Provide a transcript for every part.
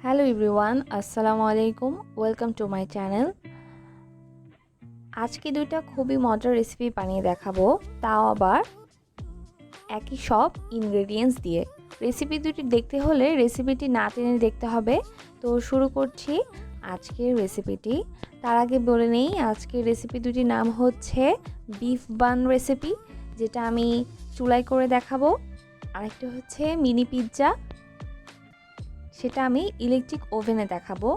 Hello everyone, আসসালামু আলাইকুম। Welcome to my channel. আজকে দুইটা খুবই মজার রেসিপি বানিয়ে দেখাবো, তাও আবার একই সব ইনগ্রেডিয়েন্টস দিয়ে। রেসিপি দুটি দেখতে হলে রেসিপিটি না টেনে দেখতে হবে। তো শুরু করছি আজকের রেসিপিটি। তার আগে বলে নেই, আজকের রেসিপি দুটির নাম হচ্ছে বিফ বান রেসিপি, যেটা আমি চুলায় করে দেখাবো। আরেকটা হচ্ছে মিনি পিৎজা, সেটা আমি ইলেকট্রিক ওভেনে দেখাবো।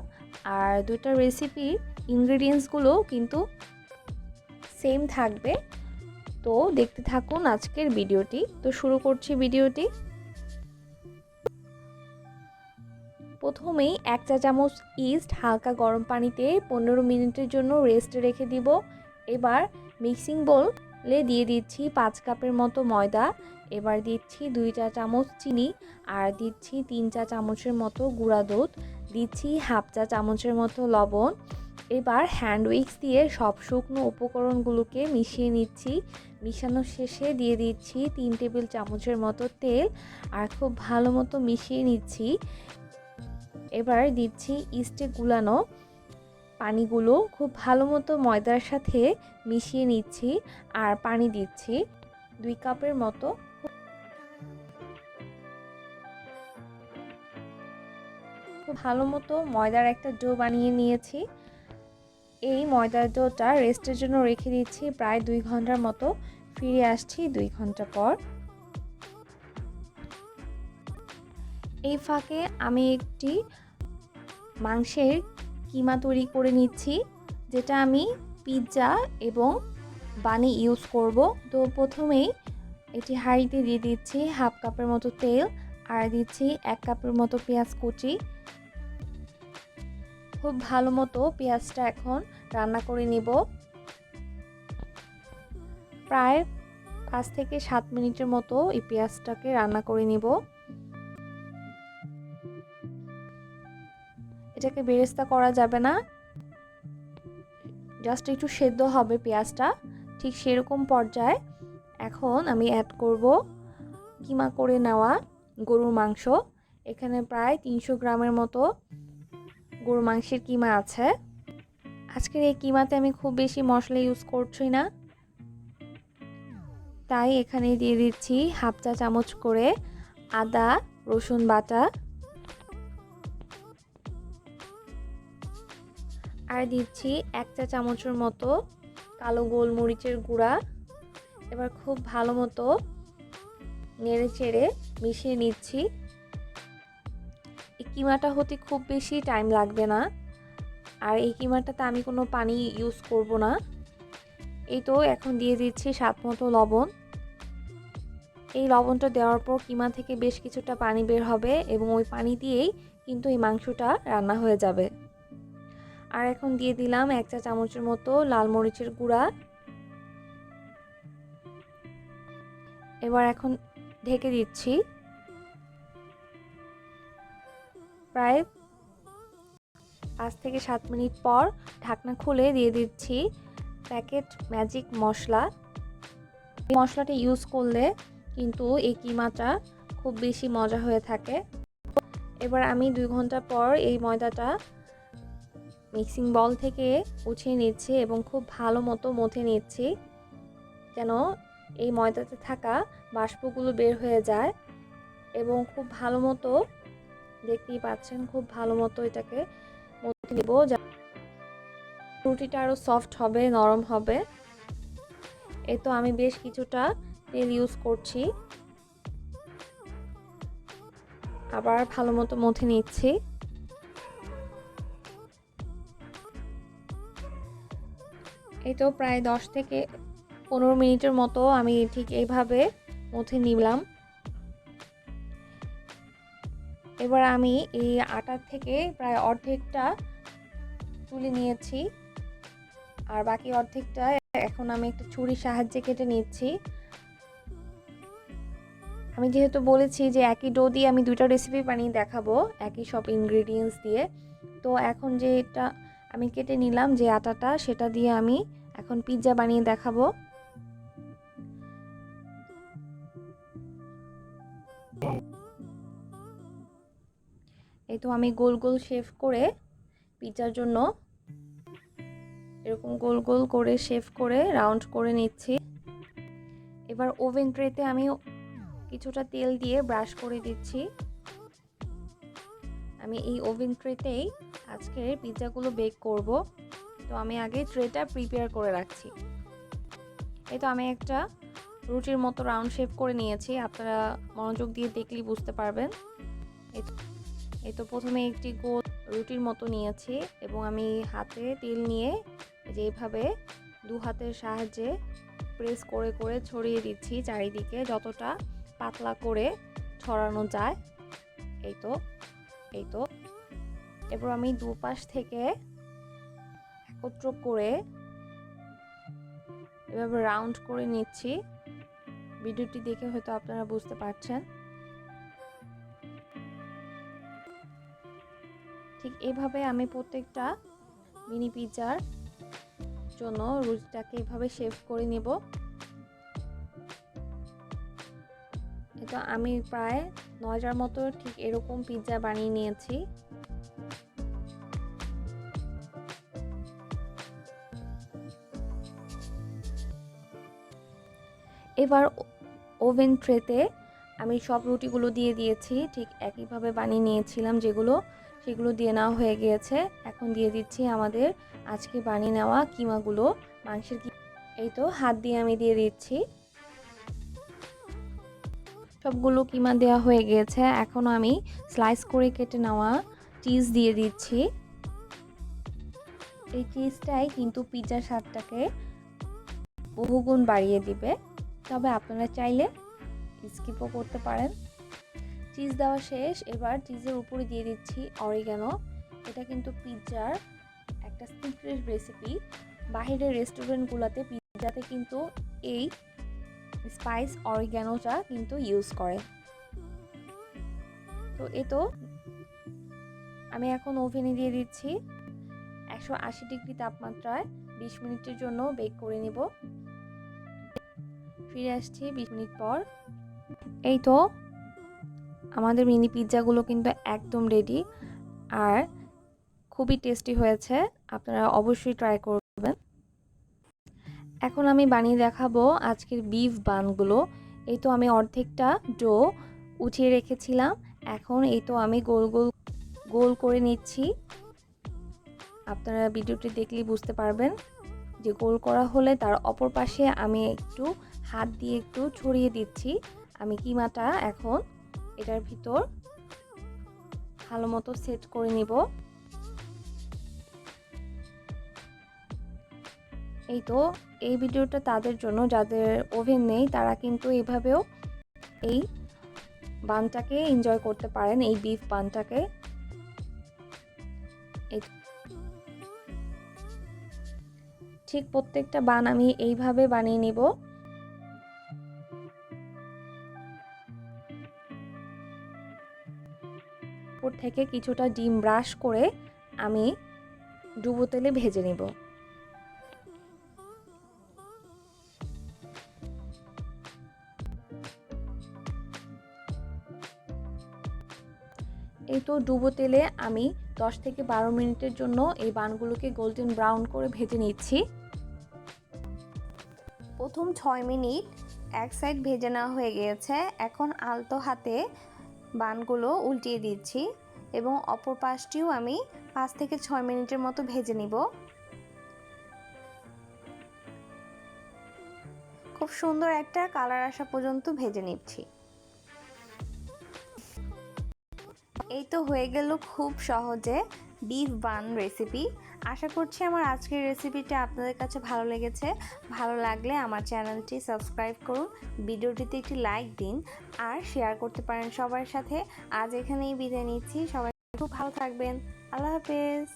আর দুটো রেসিপির ইনগ্রেডিয়েন্টসগুলো কিন্তু সেম থাকবে। তো দেখতে থাকুন আজকের ভিডিওটি। তো শুরু করছি ভিডিওটি। প্রথমেই 1 চা চামচ ইস্ট হালকা গরম পানিতে 15 মিনিটের জন্য রেস্টে রেখে দিব। এবার মিক্সিং বোলে দিয়ে দিচ্ছি 5 কাপের মতো ময়দা। এবার দিচ্ছি 2 চা চামচ চিনি, আর দিচ্ছি 3 চা চামচের মতো গুঁড়া দুধ, দিচ্ছি হাফ চা চামচের মতো লবণ। এবার হ্যান্ড উইক্স দিয়ে সব শুকনো উপকরণগুলোকে মিশিয়ে নিচ্ছি। মিশানোর শেষে দিয়ে দিচ্ছি 3 টেবিল চামচের মতো তেল, আর খুব ভালো মতো মিশিয়ে নিচ্ছি। এবার দিচ্ছি ইস্টে গুলানো পানিগুলো খুব ভালো মতো ময়দার সাথে মিশিয়ে নিচ্ছি, আর পানি দিচ্ছি 2 কাপের মতো। খুব ভালো মতো ময়দার একটা ডো বানিয়ে নিয়েছি। এই ময়দার ডোটা রেস্টের জন্য রেখে দিচ্ছি প্রায় 2 ঘন্টার মতো। ফিরে আসছি 2 ঘন্টা পর। এই ফাঁকে আমি একটি মাংসের কিমা তৈরি করে নিচ্ছি, যেটা আমি পিৎজা এবং বানি ইউজ করব। তো প্রথমেই এটি হাঁড়িতে দিয়ে দিচ্ছি হাফ কাপের মতো তেল, আর দিচ্ছি 1 কাপের মতো পেঁয়াজ কুচি। খুব ভালো মতো পেঁয়াজটা এখন রান্না করে নিব। প্রায় 5 থেকে 7 মিনিটের মতো এই পেঁয়াজটাকে রান্না করে নিব। এটাকে বেরেস্তা করা যাবে না, জাস্ট একটু সেদ্ধ হবে পেঁয়াজটা। ঠিক সেরকম পর্যায়ে এখন আমি অ্যাড করব কিমা করে নেওয়া গরুর মাংস। এখানে প্রায় 300 গ্রামের মতো গরুর মাংসের কিমা আছে। আজকের এই কিমাতে আমি খুব বেশি মশলা ইউজ করছি না, তাই এখানে দিয়ে দিচ্ছি হাফ চা চামচ করে আদা রসুন বাটা, আর দিচ্ছি 1 চা চামচের মতো কালো গোলমরিচের গুঁড়া। এবার খুব ভালো মতো নেড়ে চেড়ে মিশিয়ে নিচ্ছি। এই কিমাটা হতে খুব বেশি টাইম লাগবে না, আর এই কিমাটাতে আমি কোনো পানি ইউজ করব না। এই তো এখন দিয়ে দিচ্ছি স্বাদ মতো লবণ। এই লবণটা দেওয়ার পর কিমা থেকে বেশ কিছুটা পানি বের হবে, এবং ওই পানি দিয়েই কিন্তু এই মাংসটা রান্না হয়ে যাবে। আর এখন দিয়ে দিলাম 1 চা চামচের মতো লাল মরিচের গুঁড়া। এবার এখন ঢেকে দিচ্ছি। প্রায় 5 থেকে 7 মিনিট পর ঢাকনা খুলে দিয়ে দিচ্ছি প্যাকেট ম্যাজিক মশলা। এই মশলাটা ইউজ করলে কিন্তু এই কিমাটা খুব বেশি মজা হয়ে থাকে। এবার আমি 2 ঘন্টা পর এই ময়দাটা মিক্সিং বল থেকে উঠিয়ে নিচ্ছি এবং খুব ভালো মতো মথে নিচ্ছি, যেন এই ময়দাতে থাকা বাষ্পগুলো বের হয়ে যায়। এবং খুব ভালো মতো, দেখতেই পাচ্ছেন, খুব ভালো মতো এটাকে মথে নিব, রুটিটা আরও সফট হবে, নরম হবে। এই তো আমি বেশ কিছুটা তেল ইউজ করছি, আবার ভালো মতো মথে নিচ্ছি। এই তো প্রায় 10 থেকে 15 মিনিটের মতো আমি ঠিক এইভাবে মথে নিলাম। এবার আমি এই আটার থেকে প্রায় অর্ধেকটা তুলে নিয়েছি, আর বাকি অর্ধেকটা এখন আমি একটা ছুরির সাহায্যে কেটে নিচ্ছি। আমি যেহেতু বলেছি যে একই ডো দিয়ে আমি দুইটা রেসিপি বানিয়ে দেখাবো, একই সব ইনগ্রেডিয়েন্টস দিয়ে, তো এখন যে এটা আমি কেটে নিলাম যে আটাটা, সেটা দিয়ে আমি এখন পিৎজা বানিয়ে দেখাবো। এই তো আমি গোল গোল শেপ করে পিৎজার জন্য এরকম গোল গোল করে শেপ করে রাউন্ড করে নিচ্ছি। এবার ওভেন ট্রেতে আমি কিছুটা তেল দিয়ে ব্রাশ করে দিচ্ছি। আমি এই ওভেন ট্রেতেই আজকের পিৎজাগুলো বেক করব। তো আমি আগে ট্রেটা প্রিপেয়ার করে রাখছি। এই তো আমি একটা রুটির মতো রাউন্ড শেপ করে নিয়েছি, আপনারা মনোযোগ দিয়ে দেখলেই বুঝতে পারবেন। এই তো প্রথমে একটি গোল রুটির মতো নিয়েছি এবং আমি হাতে তেল নিয়ে যেভাবে দু হাতের সাহায্যে প্রেস করে করে ছড়িয়ে দিচ্ছি চারিদিকে, যতটা পাতলা করে ছড়ানো যায়। এই তো এবার আমি দুপাশ থেকে একত্র করে এভাবে রাউন্ড করে নিচ্ছি। ভিডিওটি দেখে হয়তো আপনারা বুঝতে পারছেন। ঠিক এভাবে আমি প্রত্যেকটা মিনি পিৎজার জন্য রুটিটাকে এভাবে শেপ করে নেব। এটা আমি প্রায় 9টার মতো ঠিক এরকম পিৎজা বানিয়ে নিয়েছি। এবার ওভেন ট্রেতে আমি সব রুটিগুলো দিয়ে দিয়েছি, ঠিক একইভাবে বানিয়ে নিয়েছিলাম সেগুলো দিয়ে নেওয়া হয়ে গিয়েছে। এখন দিয়ে দিচ্ছি আমাদের আজকে বানিয়ে নেওয়া কিমাগুলো, মাংসের কিমা। এই তো হাত দিয়ে আমি দিয়ে দিচ্ছি। সবগুলো কিমা দেওয়া হয়ে গিয়েছে। এখন আমি স্লাইস করে কেটে নেওয়া চিজ দিয়ে দিচ্ছি। এই চিজটাই কিন্তু পিৎজার স্বাদটাকে বহুগুণ বাড়িয়ে দিবে, তবে আপনারা চাইলে স্কিপও করতে পারেন। চিজ দেওয়া শেষ, এবার চিজের উপরে দিয়ে দিচ্ছি অরিগ্যানো। এটা কিন্তু পিৎজার একটা সিক্রেট রেসিপি। বাহিরের রেস্টুরেন্টগুলোতে পিৎজাতে কিন্তু এই স্পাইস অরিগ্যানোটা কিন্তু ইউজ করে। তো তো আমি এখন ওভেনে দিয়ে দিচ্ছি 180 ডিগ্রি তাপমাত্রায় 20 মিনিটের জন্য বেক করে নিব। ফিরে আসছি 20 মিনিট পর। এই তো আমাদের মিনি পিৎজাগুলো কিন্তু একদম রেডি আর খুবই টেস্টি হয়েছে, আপনারা অবশ্যই ট্রাই করবেন। এখন আমি বানিয়ে দেখাবো আজকের বিফ বানগুলো। এই তো আমি অর্ধেকটা ডো উঠিয়ে রেখেছিলাম, এখন এই তো আমি গোল গোল গোল করে নিচ্ছি। আপনারা ভিডিওটি দেখলেই বুঝতে পারবেন যে গোল করা হলে তার অপর পাশে আমি একটু হাত দিয়ে একটু ছড়িয়ে দিচ্ছি। আমি কিমাটা এখন এটার ভিতর ভালো মতো সেট করে নিব। এই তো এই ভিডিওটা তাদের জন্য যাদের ওভেন নেই, তারা কিন্তু এইভাবেও এই বানটাকে এনজয় করতে পারেন, এই বিফ বানটাকে। ঠিক প্রত্যেকটা বান আমি এইভাবে বানিয়ে নিব। উপর থেকে কিছুটা ডিম ব্রাশ করে আমি ডুবো তেলে ভেজে নিব। এই তো ডুবো তেলে আমি 10 থেকে 12 মিনিটের জন্য এই বানগুলোকে গোল্ডেন ব্রাউন করে ভেজে নিচ্ছি। প্রথম 6 মিনিট এক সাইড ভেজে নেওয়া হয়ে গিয়েছে। এখন আলতো হাতে বানগুলো উল্টিয়ে দিচ্ছি এবং অপর পাশটিও আমি 5 থেকে 6 মিনিটের মতো ভেজে নিব। খুব সুন্দর একটা কালার আসা পর্যন্ত ভেজে নিচ্ছি। এই তো হয়ে গেল খুব সহজে বিফ বান রেসিপি। আশা করছি আমার আজকের রেসিপিটা আপনাদের কাছে ভালো লেগেছে। ভালো লাগলে আমার চ্যানেলটি সাবস্ক্রাইব করুন, ভিডিওটিতে একটি লাইক দিন আর শেয়ার করতে পারেন সবার সাথে। আজ এখানেই বিদায় নিচ্ছি, সবাই খুব ভালো থাকবেন। আল্লাহ হাফেজ।